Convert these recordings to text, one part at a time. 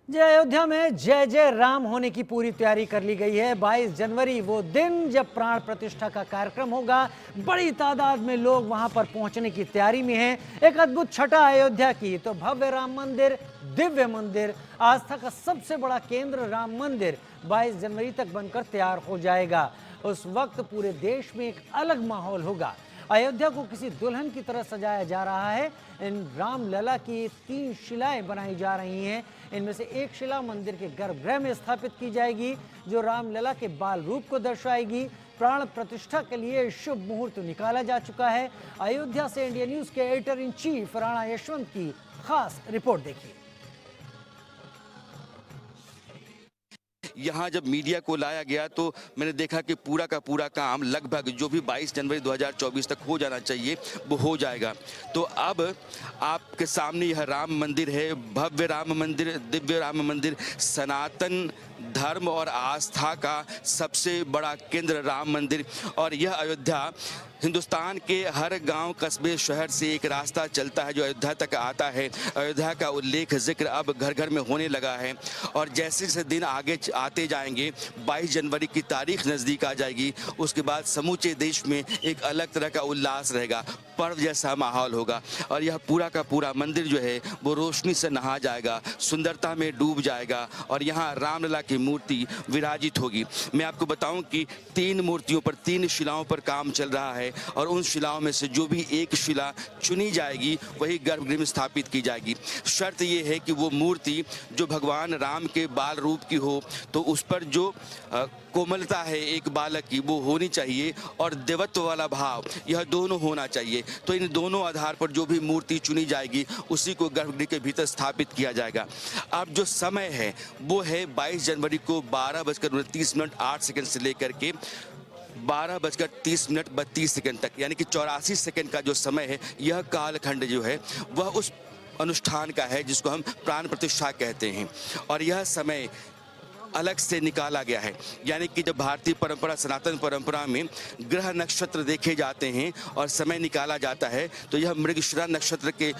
जय अयोध्या में जय जय राम होने की पूरी तैयारी कर ली गई है। 22 जनवरी वो दिन जब प्राण प्रतिष्ठा का कार्यक्रम होगा। बड़ी तादाद में लोग वहां पर पहुंचने की तैयारी में हैं। एक अद्भुत छटा अयोध्या की तो भव्य राम मंदिर, दिव्य मंदिर, आस्था का सबसे बड़ा केंद्र राम मंदिर 22 जनवरी तक बनकर तैयार हो जाएगा। उस वक्त पूरे देश में एक अलग माहौल होगा। अयोध्या को किसी दुल्हन की तरह सजाया जा रहा है। इन रामलला की 3 शिलाएं बनाई जा रही हैं। इनमें से एक शिला मंदिर के गर्भगृह में स्थापित की जाएगी, जो रामलला के बाल रूप को दर्शाएगी। प्राण प्रतिष्ठा के लिए शुभ मुहूर्त निकाला जा चुका है। अयोध्या से इंडिया न्यूज के editor in chief Rana Yashwant की खास रिपोर्ट देखिए। यहाँ जब मीडिया को लाया गया तो मैंने देखा कि पूरा का पूरा काम लगभग जो भी 22 जनवरी 2024 तक हो जाना चाहिए वो हो जाएगा। तो अब आपके सामने यह राम मंदिर है, भव्य राम मंदिर, दिव्य राम मंदिर, सनातन धर्म और आस्था का सबसे बड़ा केंद्र राम मंदिर। और यह अयोध्या, हिंदुस्तान के हर गांव, कस्बे, शहर से एक रास्ता चलता है जो अयोध्या तक आता है। अयोध्या का उल्लेख जिक्र अब घर घर में होने लगा है। और जैसे जैसे दिन आगे आते जाएंगे, 22 जनवरी की तारीख नज़दीक आ जाएगी, उसके बाद समूचे देश में एक अलग तरह का उल्लास रहेगा, पर्व जैसा माहौल होगा। और यह पूरा का पूरा मंदिर जो है वो रोशनी से नहा जाएगा, सुंदरता में डूब जाएगा और यहाँ रामलला की मूर्ति विराजित होगी। मैं आपको बताऊं कि 3 मूर्तियों पर, 3 शिलाओं पर काम चल रहा है और उन शिलाओं में से जो भी एक शिला चुनी जाएगी वही गर्भगृह में स्थापित की जाएगी। शर्त ये है कि वो मूर्ति जो भगवान राम के बाल रूप की हो, तो उस पर जो कोमलता है एक बालक की वो होनी चाहिए और देवत्व वाला भाव, यह दोनों होना चाहिए। तो इन दोनों आधार पर जो भी मूर्ति चुनी जाएगी उसी को गर्भगृह के भीतर स्थापित किया जाएगा। अब जो समय है वो है 22 जनवरी को 12:29:08 से लेकर के 12:30:32 तक, यानी कि 84 सेकंड का जो समय है, यह कालखंड जो है वह उस अनुष्ठान का है जिसको हम प्राण प्रतिष्ठा कहते हैं। और यह समय अलग से निकाला गया है, यानी कि जब भारतीय परंपरा, सनातन परंपरा में ग्रह नक्षत्र देखे जाते हैं और समय निकाला जाता है तो यह मृगशिरा नक्षत्र के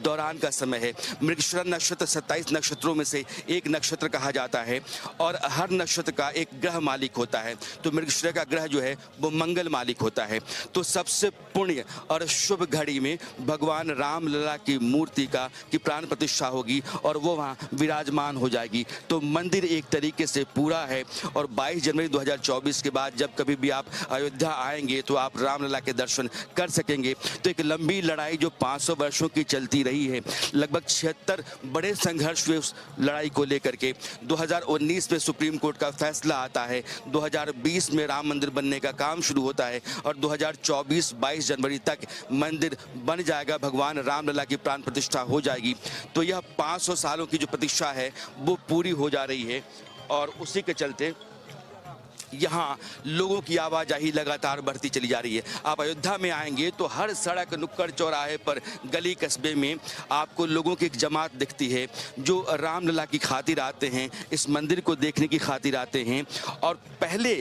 दौरान का समय है। मृगशिरा नक्षत्र 27 नक्षत्रों में से एक नक्षत्र कहा जाता है और हर नक्षत्र का एक ग्रह मालिक होता है। तो मृगशिरा का ग्रह जो है वो मंगल मालिक होता है। तो सबसे पुण्य और शुभ घड़ी में भगवान रामलला की मूर्ति की प्राण प्रतिष्ठा होगी और वो वहाँ विराजमान हो जाएगी। तो मंदिर एक तरीके से पूरा है। और 22 जनवरी 2024 के बाद जब कभी भी आप अयोध्या आएंगे तो आप रामलला के दर्शन कर सकेंगे। तो एक लंबी लड़ाई जो 500 वर्षों की चलती रही है, लगभग 76 बड़े संघर्ष हुए उस लड़ाई को लेकर के। 2019 में सुप्रीम कोर्ट का फैसला आता है, 2020 में राम मंदिर बनने का काम शुरू होता है और 2024 22 जनवरी तक मंदिर बन जाएगा, भगवान रामलला की प्राण प्रतिष्ठा हो जाएगी। तो यह 500 सालों की जो प्रतीक्षा है वो पूरी हो जा रही है और उसी के चलते यहाँ लोगों की आवाजाही लगातार बढ़ती चली जा रही है। आप अयोध्या में आएंगे तो हर सड़क, नुक्कड़, चौराहे पर, गली कस्बे में आपको लोगों की एक जमात दिखती है जो रामलला की खातिर आते हैं, इस मंदिर को देखने की खातिर आते हैं। और पहले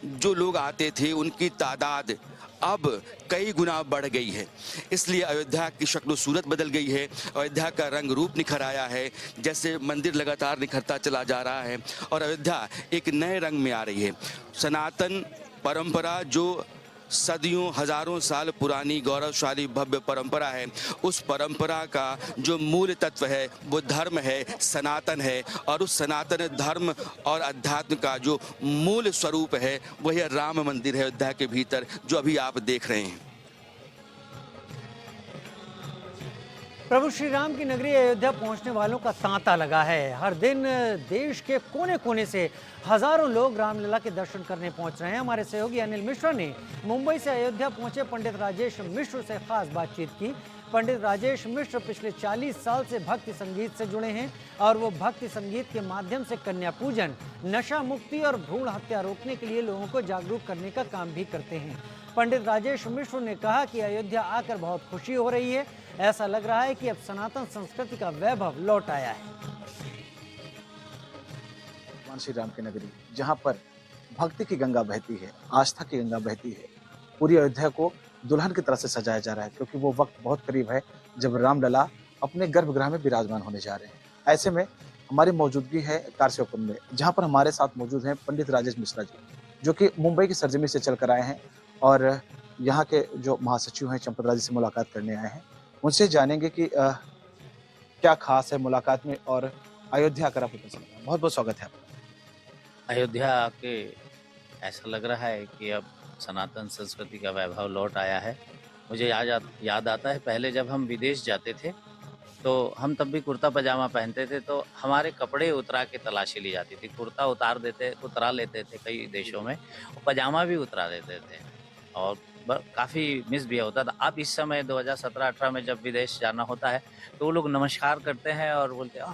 जो लोग आते थे उनकी तादाद अब कई गुना बढ़ गई है। इसलिए अयोध्या की शक्ल सूरत बदल गई है, अयोध्या का रंग रूप निखर आया है। जैसे मंदिर लगातार निखरता चला जा रहा है और अयोध्या एक नए रंग में आ रही है। सनातन परंपरा जो सदियों, हजारों साल पुरानी गौरवशाली भव्य परंपरा है, उस परंपरा का जो मूल तत्व है वो धर्म है, सनातन है। और उस सनातन धर्म और अध्यात्म का जो मूल स्वरूप है वही राम मंदिर है अयोध्या के भीतर, जो अभी आप देख रहे हैं। प्रभु श्री राम की नगरी अयोध्या पहुंचने वालों का तांता लगा है। हर दिन देश के कोने कोने से हजारों लोग रामलला के दर्शन करने पहुंच रहे हैं। हमारे सहयोगी अनिल मिश्रा ने मुंबई से अयोध्या पहुंचे पंडित राजेश मिश्र से खास बातचीत की। पंडित राजेश मिश्र पिछले 40 साल से भक्ति संगीत से जुड़े हैं और वो भक्ति संगीत के माध्यम से कन्या पूजन, नशा मुक्ति और भ्रूण हत्या रोकने के लिए लोगों को जागरूक करने का काम भी करते हैं। पंडित राजेश मिश्र ने कहा कि अयोध्या आकर बहुत खुशी हो रही है। ऐसा लग रहा है कि अब सनातन संस्कृति का वैभव लौट आया है। भगवान श्री राम की नगरी, जहां पर भक्ति की गंगा बहती है, आस्था की गंगा बहती है, पूरी अयोध्या को दुल्हन की तरह से सजाया जा रहा है, क्योंकि वो वक्त बहुत करीब है जब रामलला अपने गर्भगृह में विराजमान होने जा रहे हैं। ऐसे में हमारी मौजूदगी है कारसेवकम में, जहाँ पर हमारे साथ मौजूद हैं पंडित राजेश मिश्रा जी, जो कि मुंबई की सरजमी से चलकर आए हैं और यहाँ के जो महासचिव हैं चंपतराय जी से मुलाकात करने आए हैं। उनसे जानेंगे कि क्या खास है मुलाकात में और अयोध्या आकर आपको कैसा लगा? बहुत-बहुत स्वागत है आपका। अयोध्या आके ऐसा लग रहा है कि अब सनातन संस्कृति का वैभव लौट आया है। मुझे याद आता है पहले जब हम विदेश जाते थे, तो हम तब भी कुर्ता पजामा पहनते थे, तो हमारे कपड़े उतरा के तलाशी ली जाती थी। कुर्ता उतरा लेते थे कई देशों में, और पजामा भी उतरा देते थे और काफ़ी मिस भी होता था। अब इस समय 2017-18 में जब विदेश जाना होता है, तो वो लोग नमस्कार करते हैं और बोलते हैं,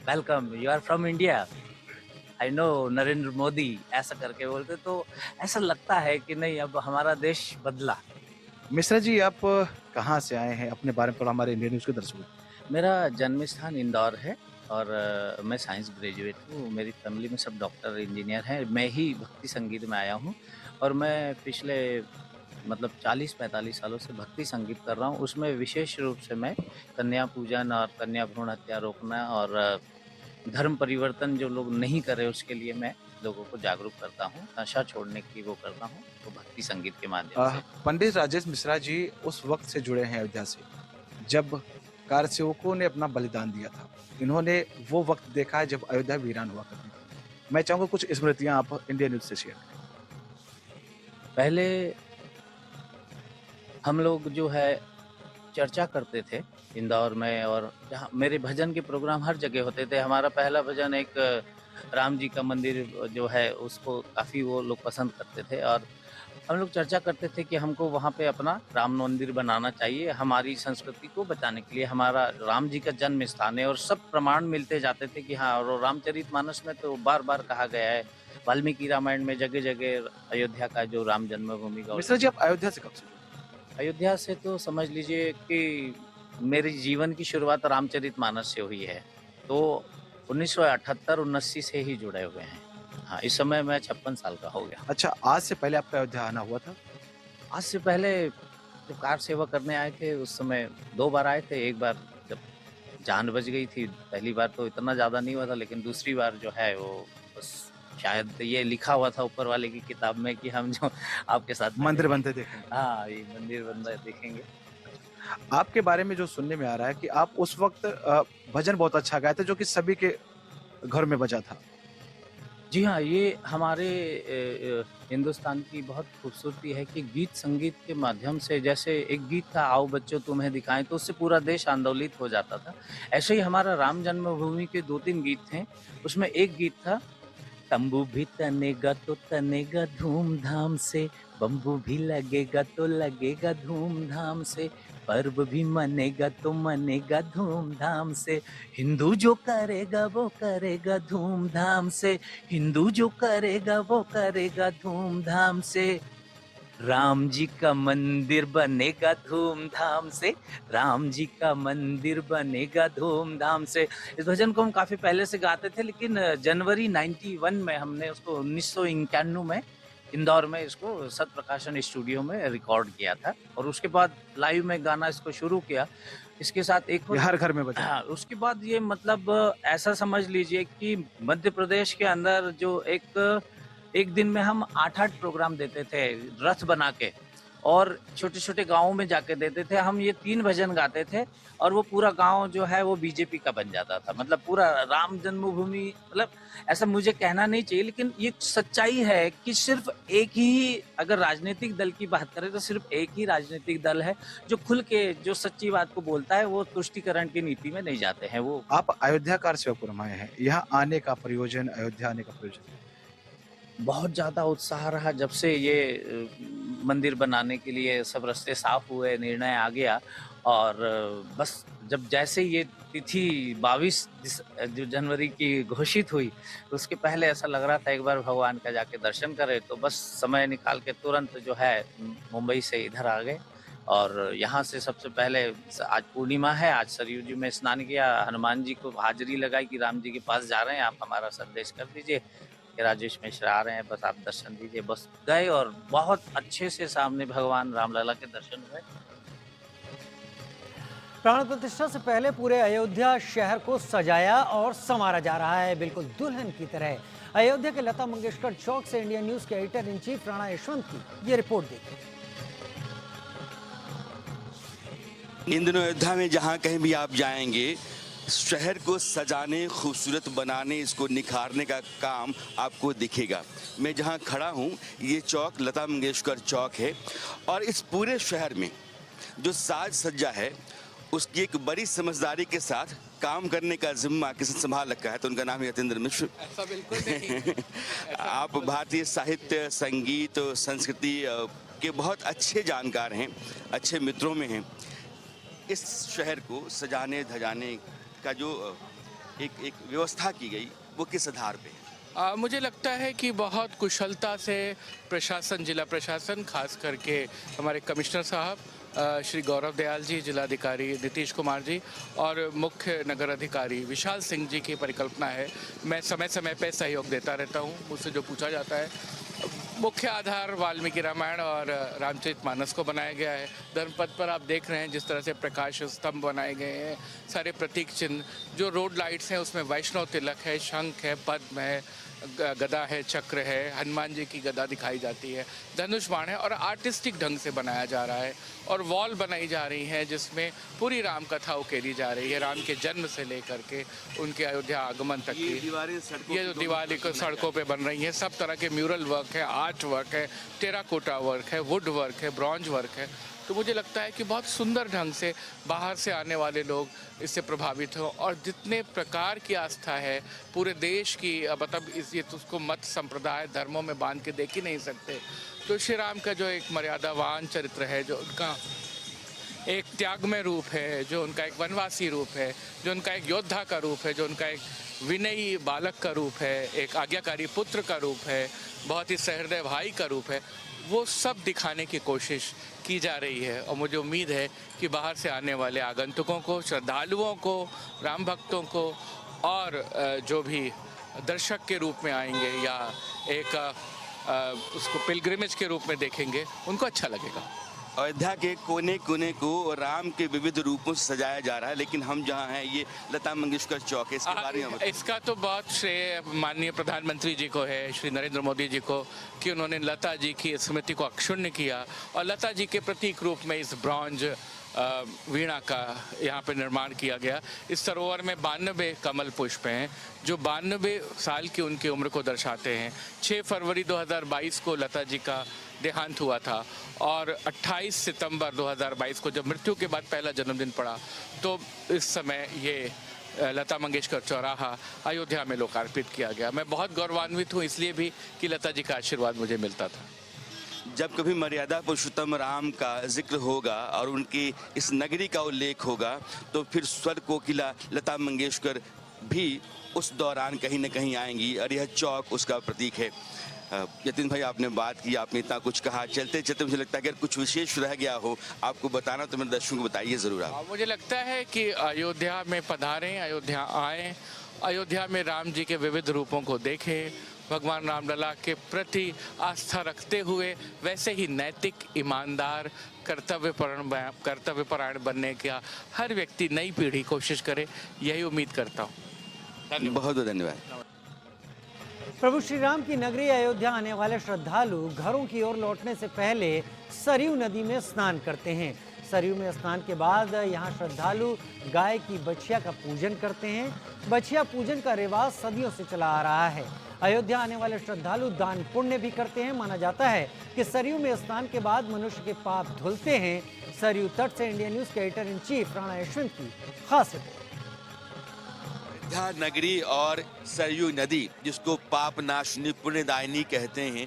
welcome, you are from India. I know Narendra Modi, ऐसा करके बोलते। तो ऐसा लगता है कि नहीं, अब हमारा देश बदला। मिश्रा जी, आप कहाँ से आए हैं? अपने बारे में थोड़ा हमारे इंडियन न्यूज़ के दर्शकों को। मेरा जन्म स्थान इंदौर है और मैं साइंस ग्रेजुएट हूँ। मेरी फैमिली में सब डॉक्टर इंजीनियर हैं। मैं ही भक्ति संगीत में आया हूँ और मैं पिछले मतलब 40-45 सालों से भक्ति संगीत कर रहा हूँ। उसमें विशेष रूप से मैं कन्या पूजन और कन्या भ्रूण हत्या रोकना और धर्म परिवर्तन जो लोग नहीं कर रहे उसके लिए मैं लोगों को जागरूक करता हूँ। नशा छोड़ने की वो करता हूँ, तो भक्ति संगीत के माध्यम से। पंडित राजेश मिश्रा जी उस वक्त से जुड़े हैं अयोध्या से, जब कारसेवकों ने अपना बलिदान दिया था। इन्होंने वो वक्त देखा है जब अयोध्या वीरान हुआ करती थी। मैं चाहूँगा कुछ स्मृतियाँ आप इंडियन न्यूज़ से शेयर करें। पहले हम लोग जो है चर्चा करते थे इंदौर में, और जहाँ मेरे भजन के प्रोग्राम हर जगह होते थे। हमारा पहला भजन एक राम जी का मंदिर जो है उसको काफ़ी वो लोग पसंद करते थे, और हम लोग चर्चा करते थे कि हमको वहाँ पे अपना राम मंदिर बनाना चाहिए, हमारी संस्कृति को बचाने के लिए। हमारा राम जी का जन्म स्थान है और सब प्रमाण मिलते जाते थे कि हाँ, और रामचरितमानस में तो बार बार कहा गया है, वाल्मीकि रामायण में जगह जगह अयोध्या का जो राम जन्मभूमि का। मिश्रा जी, आप अयोध्या से कब से जुड़े? अयोध्या से तो समझ लीजिए कि मेरी जीवन की शुरुआत रामचरितमानस से हुई है, तो 1978-79 से ही जुड़े हुए हैं। हाँ, इस समय मैं 56 साल का हो गया। अच्छा, आज से पहले आपका अयोध्या आना हुआ था? आज से पहले जब कार सेवा करने आए थे उस समय 2 बार आए थे। एक बार जब जान बच गई थी, पहली बार तो इतना ज़्यादा नहीं हुआ था, लेकिन दूसरी बार जो है वो बस शायद ये लिखा हुआ था ऊपर वाले की किताब में कि हम जो आपके साथ मंदिर बनते देखें। हाँ, ये मंदिर बनता देखेंगे। आपके बारे में जो सुनने में आ रहा है कि आप उस वक्त भजन बहुत अच्छा गाए थे, जो कि सभी के घर में बजा था। जी हाँ, ये हमारे हिंदुस्तान की बहुत खूबसूरती है कि गीत संगीत के माध्यम से, जैसे एक गीत था आओ बच्चों तुम्हें दिखाएं, तो उससे पूरा देश आंदोलित हो जाता था। ऐसे ही हमारा राम जन्मभूमि के 2-3 गीत थे। उसमें एक गीत था, तंबू भी तनेगा तो तनेगा धूमधाम से, बम्बू भी लगेगा तो लगेगा धूमधाम से, पर्व भी मनेगा तो मनेगा धूमधाम से, हिंदू जो करेगा वो करेगा धूमधाम से, हिंदू जो करेगा वो करेगा धूमधाम से, राम जी का मंदिर बनेगा धूमधाम से, राम जी का मंदिर बनेगा धूमधाम से। इस भजन को हम काफ़ी पहले से गाते थे, लेकिन जनवरी 91 में हमने उसको 1991 में इंदौर में इसको सत प्रकाशन स्टूडियो में रिकॉर्ड किया था, और उसके बाद लाइव में गाना इसको शुरू किया। इसके साथ एक ये हर घर में बजा। हाँ, उसके बाद ये मतलब ऐसा समझ लीजिए कि मध्य प्रदेश के अंदर जो एक दिन में हम 8-8 प्रोग्राम देते थे रथ बना के, और छोटे-छोटे गाँवों में जाके देते थे। हम ये 3 भजन गाते थे और वो पूरा गाँव जो है वो बीजेपी का बन जाता था। मतलब पूरा राम जन्मभूमि, मतलब ऐसा मुझे कहना नहीं चाहिए, लेकिन ये सच्चाई है कि सिर्फ एक ही, अगर राजनीतिक दल की बात करें तो सिर्फ एक ही राजनीतिक दल है जो खुल के जो सच्ची बात को बोलता है, वो तुष्टीकरण की नीति में नहीं जाते हैं। वो आप अयोध्या कारसेवकपुरम आए हैं, यहाँ आने का प्रयोजन, अयोध्या आने का प्रयोजन? बहुत ज़्यादा उत्साह रहा जब से ये मंदिर बनाने के लिए सब रास्ते साफ हुए, निर्णय आ गया, और बस जब जैसे ये तिथि 22 जो जनवरी की घोषित हुई, उसके पहले ऐसा लग रहा था एक बार भगवान का जाके दर्शन करें, तो बस समय निकाल के तुरंत जो है मुंबई से इधर आ गए। और यहाँ से सबसे पहले आज पूर्णिमा है, आज सरयू जी में स्नान किया, हनुमान जी को हाजिरी लगाई कि राम जी के पास जा रहे हैं, आप हमारा संदेश कर दीजिए कि राजेश मिश्रा आ रहे हैं, बस आप दर्शन दीजिए। बस गए और बहुत अच्छे से सामने भगवान रामलला के दर्शन हुए। प्राण प्रतिष्ठा से पहले पूरे अयोध्या शहर को सजाया और संवारा जा रहा है, बिल्कुल दुल्हन की तरह। अयोध्या के लता मंगेशकर चौक से इंडिया न्यूज के editor in chief Rana Yashwant की ये रिपोर्ट देखिए। इन दिनों अयोध्या में जहां कहीं भी आप जाएंगे, शहर को सजाने, खूबसूरत बनाने, इसको निखारने का काम आपको दिखेगा। मैं जहां खड़ा हूं, ये चौक लता मंगेशकर चौक है और इस पूरे शहर में जो साज सज्जा है उसकी एक बड़ी समझदारी के साथ काम करने का जिम्मा किसी संभाल रखा है, तो उनका नाम है यतीन्द्र मिश्र। ऐसा बिल्कुल नहीं। आप भारतीय साहित्य, संगीत, संस्कृति के बहुत अच्छे जानकार हैं, अच्छे मित्रों में हैं। इस शहर को सजाने धजाने का जो एक व्यवस्था की गई, वो किस आधार पे है? मुझे लगता है कि बहुत कुशलता से प्रशासन, जिला प्रशासन, खास करके हमारे कमिश्नर साहब श्री गौरव दयाल जी, जिलाधिकारी नीतीश कुमार जी और मुख्य नगर अधिकारी विशाल सिंह जी की परिकल्पना है। मैं समय समय पर सहयोग देता रहता हूँ। मुझसे जो पूछा जाता है, मुख्य आधार वाल्मीकि रामायण और रामचरितमानस को बनाया गया है। धर्मपथ पर आप देख रहे हैं जिस तरह से प्रकाश स्तंभ बनाए गए हैं, सारे प्रतीक चिन्ह, जो रोड लाइट्स हैं उसमें वैष्णव तिलक है, शंख है, पद्म है, गदा है, चक्र है, हनुमान जी की गदा दिखाई जाती है, धनुष बाण है और आर्टिस्टिक ढंग से बनाया जा रहा है। और वॉल बनाई जा रही है जिसमें पूरी राम कथा उकेरी जा रही है, राम के जन्म से लेकर के उनके अयोध्या आगमन तक की। ये जो दिवाली को सड़कों पे बन रही हैं, सब तरह के म्यूरल वर्क है, आर्ट वर्क है, टेराकोटा वर्क है, वुड वर्क है, ब्रॉन्ज वर्क है। तो मुझे लगता है कि बहुत सुंदर ढंग से बाहर से आने वाले लोग इससे प्रभावित हो। और जितने प्रकार की आस्था है पूरे देश की, मतलब ये तो उसको मत संप्रदाय धर्मों में बांध के देख ही नहीं सकते। तो श्री राम का जो एक मर्यादावान चरित्र है, जो उनका एक त्यागमय रूप है, जो उनका एक वनवासी रूप है, जो उनका एक योद्धा का रूप है, जो उनका एक विनयी बालक का रूप है, एक आज्ञाकारी पुत्र का रूप है, बहुत ही सहृदय भाई का रूप है, वो सब दिखाने की कोशिश की जा रही है। और मुझे उम्मीद है कि बाहर से आने वाले आगंतुकों को, श्रद्धालुओं को, राम भक्तों को और जो भी दर्शक के रूप में आएंगे या एक उसको पिलग्रिमेज के रूप में देखेंगे, उनको अच्छा लगेगा। अयोध्या के कोने कोने को राम के विविध रूपों से सजाया जा रहा है, लेकिन हम जहाँ हैं ये लता मंगेशकर चौक है, इसके बारे में इसका तो बहुत श्रेय माननीय प्रधानमंत्री जी को है, श्री नरेंद्र मोदी जी को, कि उन्होंने लता जी की स्मृति को अक्षुण्ण किया और लता जी के प्रतीक रूप में इस ब्रॉन्ज वीणा का यहाँ पे निर्माण किया गया। इस सरोवर में 92 कमल पुष्प हैं जो 92 साल की उनकी उम्र को दर्शाते हैं। 6 फरवरी 2022 को लता जी का देहांत हुआ था और 28 सितंबर 2022 को जब मृत्यु के बाद पहला जन्मदिन पड़ा, तो इस समय ये लता मंगेशकर चौराहा अयोध्या में लोकार्पित किया गया। मैं बहुत गौरवान्वित हूँ इसलिए भी कि लता जी का आशीर्वाद मुझे मिलता था। जब कभी मर्यादा पुरुषोत्तम राम का जिक्र होगा और उनकी इस नगरी का उल्लेख होगा, तो फिर स्वर कोकिला लता मंगेशकर भी उस दौरान कहीं न कहीं आएंगी और यह चौक उसका प्रतीक है। यतीन भाई, आपने बात की, आपने इतना कुछ कहा, चलते चलते मुझे लगता है कि अगर कुछ विशेष रह गया हो आपको बताना तो मेरे दर्शकों को बताइए ज़रूर आप। मुझे लगता है कि अयोध्या में पधारें, अयोध्या आएँ, अयोध्या में राम जी के विविध रूपों को देखें, भगवान रामलला के प्रति आस्था रखते हुए वैसे ही नैतिक, ईमानदार, कर्तव्यपरायण बनने का हर व्यक्ति, नई पीढ़ी कोशिश करे, यही उम्मीद करता हूँ। बहुत बहुत धन्यवाद। प्रभु श्री राम की नगरी अयोध्या आने वाले श्रद्धालु घरों की ओर लौटने से पहले सरयू नदी में स्नान करते हैं। सरयू में स्नान के बाद यहाँ श्रद्धालु गाय की बछिया का पूजन करते हैं। बछिया पूजन का रिवाज सदियों से चला आ रहा है। अयोध्या आने वाले श्रद्धालु दान पुण्य भी करते हैं। माना जाता है कि सरयू में स्नान के बाद मनुष्य के पाप धुलते हैं। सरयू तट से इंडिया न्यूज के editor in chief Rana Yashwant की खास रिपोर्ट। अयोध्या नगरी और सरयू नदी, जिसको पाप नाशनी पुण्यदायिनी कहते हैं,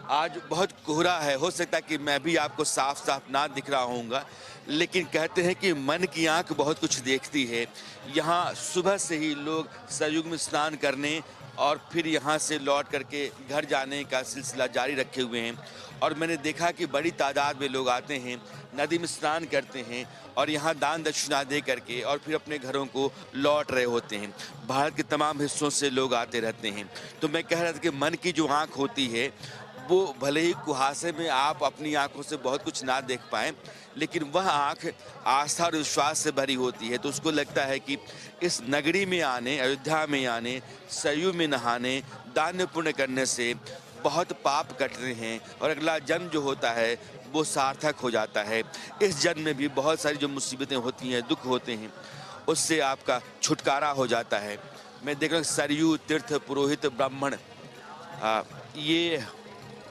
आज बहुत कोहरा है। हो सकता है कि मैं भी आपको साफ साफ ना दिख रहा होऊंगा, लेकिन कहते हैं कि मन की आंख बहुत कुछ देखती है। यहाँ सुबह से ही लोग सरयू में स्नान करने और फिर यहाँ से लौट करके घर जाने का सिलसिला जारी रखे हुए हैं। और मैंने देखा कि बड़ी तादाद में लोग आते हैं, नदी में स्नान करते हैं और यहाँ दान दक्षिणा दे करके और फिर अपने घरों को लौट रहे होते हैं। भारत के तमाम हिस्सों से लोग आते रहते हैं। तो मैं कह रहा था कि मन की जो आँख होती है, वो भले ही कुहासे में आप अपनी आंखों से बहुत कुछ ना देख पाएँ, लेकिन वह आंख आस्था और विश्वास से भरी होती है। तो उसको लगता है कि इस नगरी में आने, अयोध्या में आने, सरयू में नहाने, दान पुण्य करने से बहुत पाप कट रहे हैं और अगला जन्म जो होता है वो सार्थक हो जाता है। इस जन्म में भी बहुत सारी जो मुसीबतें होती हैं, दुख होते हैं, उससे आपका छुटकारा हो जाता है। मैं देख रहा हूँ सरयू तीर्थ पुरोहित ब्राह्मण, ये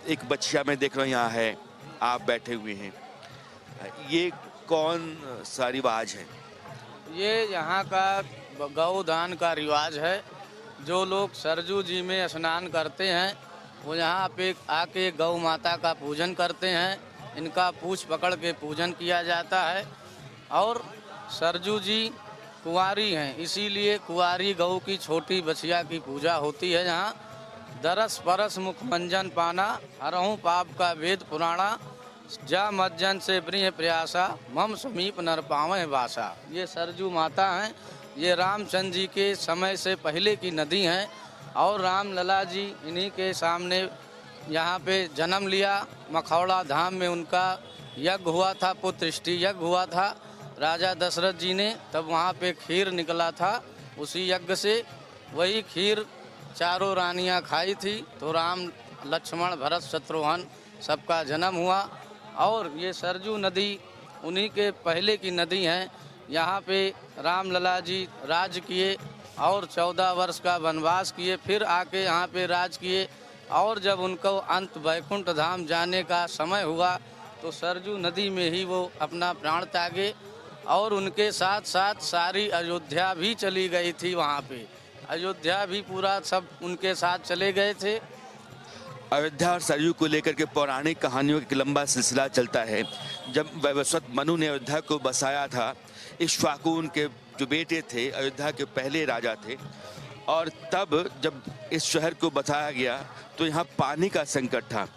एक बच्चिया मैं देख रहा हूँ यहाँ है, आप बैठे हुए हैं। ये कौन सा रिवाज है? ये यहाँ का गौदान का रिवाज है। जो लोग सरजू जी में स्नान करते हैं वो यहाँ पे आके गौ माता का पूजन करते हैं। इनका पूछ पकड़ के पूजन किया जाता है। और सरजू जी कुंवारी हैं, इसीलिए कुंवारी गौ की छोटी बछिया की पूजा होती है। यहाँ दरस परस मुख मंजन पाना, हरहूँ पाप का वेद पुराणा, जा मज्जन से प्रिय प्रयासा, मम समीप नर पावें वासा। ये सरजू माता हैं। ये रामचंद्र जी के समय से पहले की नदी हैं और राम लला जी इन्हीं के सामने यहाँ पे जन्म लिया। मखौड़ा धाम में उनका यज्ञ हुआ था, पुत्रष्टि यज्ञ हुआ था राजा दशरथ जी ने, तब वहाँ पे खीर निकला था। उसी यज्ञ से वही खीर चारों रानियाँ खाई थी, तो राम लक्ष्मण भरत शत्रुघ्न सबका जन्म हुआ। और ये सरजू नदी उन्हीं के पहले की नदी हैं। यहाँ पे राम लला जी राज किए और 14 वर्ष का वनवास किए, फिर आके यहाँ पे राज किए। और जब उनको अंत वैकुंठ धाम जाने का समय हुआ तो सरजू नदी में ही वो अपना प्राण त्यागे। और उनके साथ साथ सारी अयोध्या भी चली गई थी। वहाँ पे अयोध्या भी पूरा सब उनके साथ चले गए थे। अयोध्या और सरयू को लेकर के पौराणिक कहानियों का एक लंबा सिलसिला चलता है। जब वैवस्वत मनु ने अयोध्या को बसाया था, इक्ष्वाकु उनके जो बेटे थे अयोध्या के पहले राजा थे, और तब जब इस शहर को बसाया गया तो यहाँ पानी का संकट था।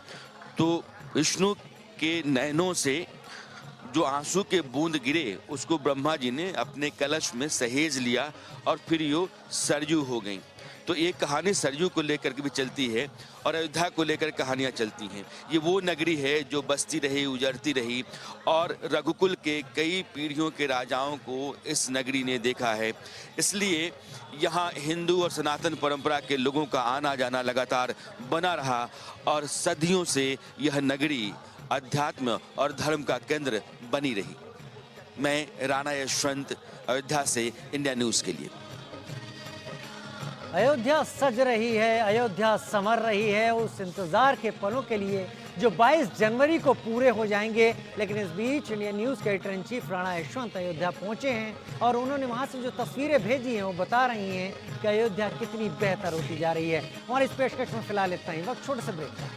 तो विष्णु के नयनों से जो आंसू के बूंद गिरे उसको ब्रह्मा जी ने अपने कलश में सहेज लिया और फिर यो सरयू हो गई। तो ये कहानी सरयू को लेकर के भी चलती है और अयोध्या को लेकर कहानियाँ चलती हैं। ये वो नगरी है जो बसती रही, उजड़ती रही, और रघुकुल के कई पीढ़ियों के राजाओं को इस नगरी ने देखा है। इसलिए यहाँ हिंदू और सनातन परंपरा के लोगों का आना जाना लगातार बना रहा और सदियों से यह नगरी अध्यात्म और धर्म का केंद्र बनी रही। मैं राणा यशवंत, अयोध्या से इंडिया न्यूज़ के लिए। अयोध्या सज रही है, अयोध्या संवर रही है उस इंतजार के पलों के लिए जो 22 जनवरी को पूरे हो जाएंगे। लेकिन इस बीच इंडिया न्यूज़ के editor in chief Rana Yashwant Ayodhya पहुंचे हैं और उन्होंने वहां से जो तस्वीरें भेजी हैं वो बता रही हैं कि अयोध्या कितनी बेहतर होती जा रही है। हमारी इस पेशकश में फिलहाल इतना ही, वक्त छोटे से ब्रेक का।